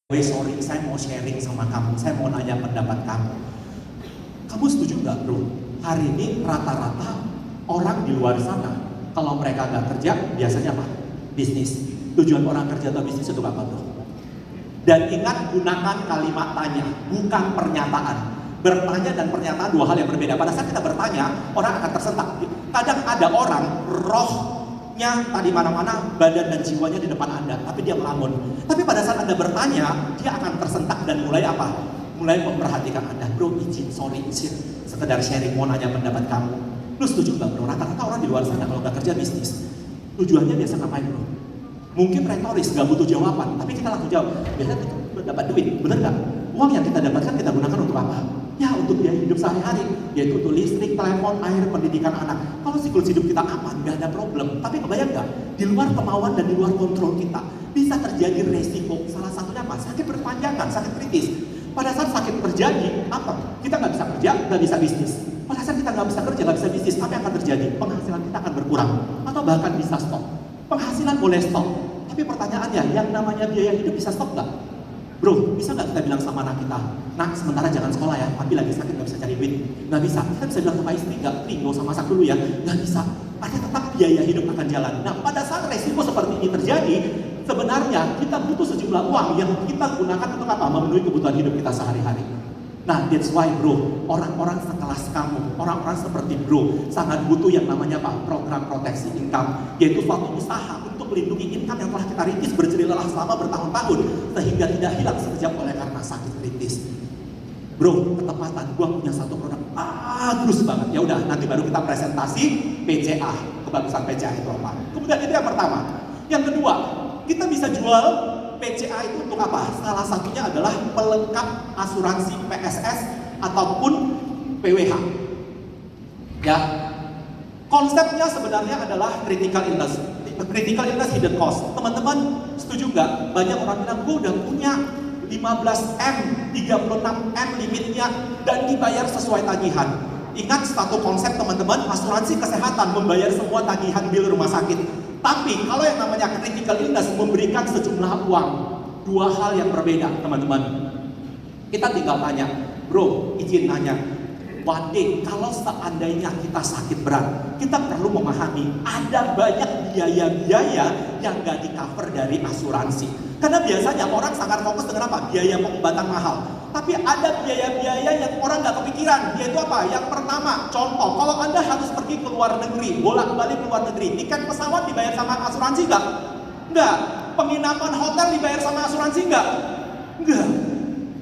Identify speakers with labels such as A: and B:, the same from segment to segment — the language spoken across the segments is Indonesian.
A: Sorry, saya mau sharing sama kamu, saya mau nanya pendapat kamu. Kamu setuju nggak bro? Hari ini rata-rata orang di luar sana, kalau mereka nggak kerja, biasanya apa? Bisnis. Tujuan orang kerja atau bisnis itu apa bro? Dan ingat, gunakan kalimat tanya, bukan pernyataan. Bertanya dan pernyataan dua hal yang berbeda. Pada saat kita bertanya, orang akan tersentak. Kadang ada orang, rohnya tadi mana-mana, badan dan jiwanya di depan Anda, tapi dia melamun. Tapi pada saat Anda bertanya, dia akan tersentak dan mulai apa? Mulai memperhatikan Anda. Bro, izin, sorry, sekedar sharing, mau nanya pendapat kamu. Lu setuju nggak bro? Rata-rata orang di luar sana kalau nggak kerja bisnis, tujuannya biasa ngapain bro? Mungkin retoris, nggak butuh jawaban, tapi kita langsung jawab. Biasanya kita dapat duit, bener nggak? Uang yang kita dapatkan kita gunakan untuk apa? Ya untuk biaya hidup sehari-hari, yaitu untuk listrik, telepon, air, pendidikan anak. Kalau siklus hidup kita aman, nggak ada problem. Tapi kebayang nggak? Di luar kemauan dan di luar kontrol kita, bisa terjadi resiko. Salah satunya apa? Sakit berkepanjangan, sakit kritis. Pada saat sakit terjadi, apa? Kita nggak bisa kerja, nggak bisa bisnis. Pada saat kita nggak bisa kerja, nggak bisa bisnis, apa yang akan terjadi? Penghasilan kita akan berkurang, atau bahkan bisa stop. Penghasilan boleh stop, tapi pertanyaannya, yang namanya biaya hidup bisa stop nggak? Bro, bisa nggak kita bilang sama anak kita, nak sementara jangan sekolah ya, papi lagi sakit nggak bisa cari duit? Nggak bisa. Kita bisa bilang sama istri, nggak usah masak dulu ya? Nggak bisa. Artinya tetap biaya hidup akan jalan. Nah, pada saat resiko seperti ini terjadi, sebenarnya kita butuh sejumlah uang yang kita gunakan untuk apa? Memenuhi kebutuhan hidup kita sehari-hari. Nah, that's why bro, orang-orang sekelas kamu, orang-orang seperti bro, sangat butuh yang namanya apa? Program proteksi income, yaitu suatu usaha untuk melindungi income yang telah kita rintis berjeri-lelah selama bertahun-tahun, sehingga tidak hilang sekejap oleh karena sakit kritis. Bro, ketepatan, gua punya satu produk bagus banget. Ya udah, nanti baru kita presentasi PCA, kebagusan PCA itu apa. Kemudian itu yang pertama. Yang kedua, kita bisa jual PCA itu untuk apa? Salah satunya adalah pelengkap asuransi PSS ataupun PWH. Ya, konsepnya sebenarnya adalah critical illness hidden cost. Teman-teman setuju nggak? Banyak orang bilang, gue udah punya 15M, 36M limitnya dan dibayar sesuai tagihan. Ingat satu konsep teman-teman, asuransi kesehatan membayar semua tagihan bil rumah sakit. Tapi kalau yang namanya critical illness memberikan sejumlah uang. Dua hal yang berbeda teman-teman. Kita tinggal tanya, bro, izin nanya. One day, kalau seandainya kita sakit berat, kita perlu memahami ada banyak biaya-biaya yang gak di-cover dari asuransi. Karena biasanya orang sangat fokus dengan apa? Biaya pengobatan mahal. Tapi ada biaya-biaya yang orang gak kepikiran, yaitu apa? Yang pertama, contoh, kalau Anda harus pergi ke luar negeri, bolak-balik ke luar negeri, tiket pesawat dibayar sama asuransi gak? Enggak. Penginapan hotel dibayar sama asuransi gak? Enggak.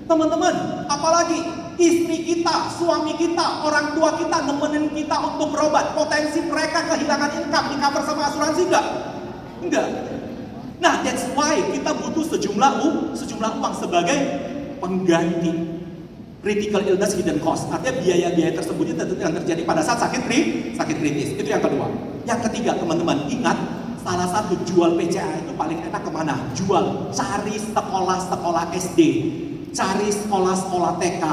A: Teman-teman, apalagi istri kita, suami kita, orang tua kita nemenin kita untuk berobat, potensi mereka kehilangan income di-cover sama asuransi enggak? Enggak. Nah, that's why kita butuh sejumlah uang sebagai pengganti critical illness hidden cost. Artinya biaya-biaya tersebut itu yang terjadi pada saat sakit kritis. Itu yang kedua. Yang ketiga, teman-teman, ingat salah satu jual PCA itu paling enak kemana? Cari sekolah-sekolah SD. Cari sekolah-sekolah TK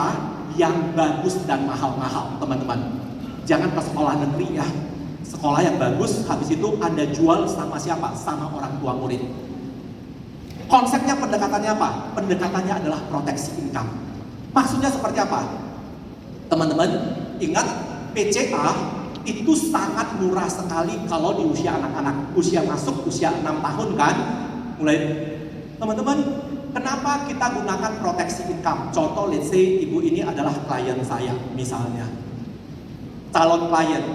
A: yang bagus dan mahal-mahal, teman-teman. Jangan ke sekolah negeri ya. Sekolah yang bagus, habis itu Anda jual sama siapa? Sama orang tua murid. Konsepnya pendekatannya apa? Pendekatannya adalah proteksi income. Maksudnya seperti apa? Teman-teman, ingat PCA itu sangat murah sekali kalau di usia anak-anak. Usia masuk, usia 6 tahun kan? Mulai, teman-teman, kenapa kita gunakan proteksi income? Contoh, let's say ibu ini adalah klien saya, misalnya. Calon klien,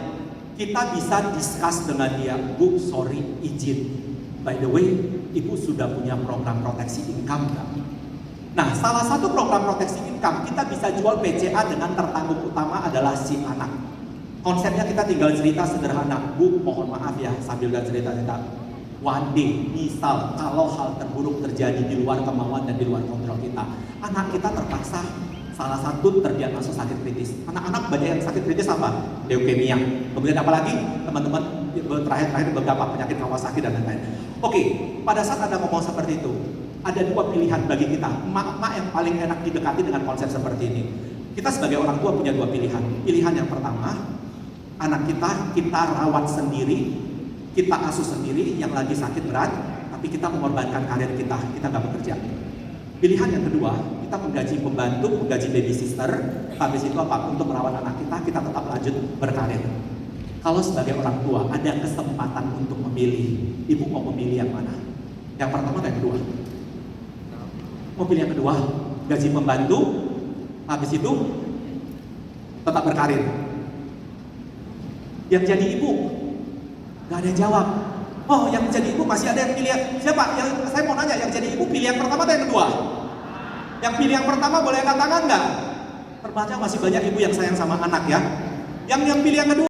A: kita bisa discuss dengan dia, Bu, sorry, izin. By the way, ibu sudah punya program proteksi income nggak? Nah, salah satu program proteksi income, kita bisa jual PCA dengan tertanggung utama adalah si anak. Konsepnya kita tinggal cerita sederhana, Bu, mohon maaf ya, sambil cerita-cerita. One day, misal kalau hal terburuk terjadi di luar kemauan dan di luar kontrol kita, anak kita terpaksa salah satu terdiagnosis sakit kritis. Anak-anak banyak yang sakit kritis apa? Leukemia. Kemudian apa lagi? Teman-teman, terakhir beberapa penyakit Kawasaki dan lain-lain. Oke, pada saat Anda ngomong seperti itu, ada dua pilihan bagi kita. Emak-emak yang paling enak didekati dengan konsep seperti ini. Kita sebagai orang tua punya dua pilihan. Pilihan yang pertama, anak kita rawat sendiri, kita asuh sendiri yang lagi sakit berat, tapi kita mengorbankan karir kita nggak bekerja. Pilihan yang kedua, kita menggaji pembantu, menggaji babysitter, habis itu apa? Untuk merawat anak kita tetap lanjut berkarir. Kalau sebagai orang tua ada kesempatan untuk memilih, ibu mau memilih yang mana? Yang pertama atau yang kedua? Mau pilih yang kedua, gaji pembantu, habis itu tetap berkarir. Yang jadi ibu, gak ada yang jawab. Oh, yang jadi ibu masih ada yang pilih. Siapa? Yang saya mau nanya, yang jadi ibu pilih yang pertama atau yang kedua? Yang pilih yang pertama boleh angkat tangan nggak? Terbaca masih banyak ibu yang sayang sama anak ya. Yang pilih yang kedua.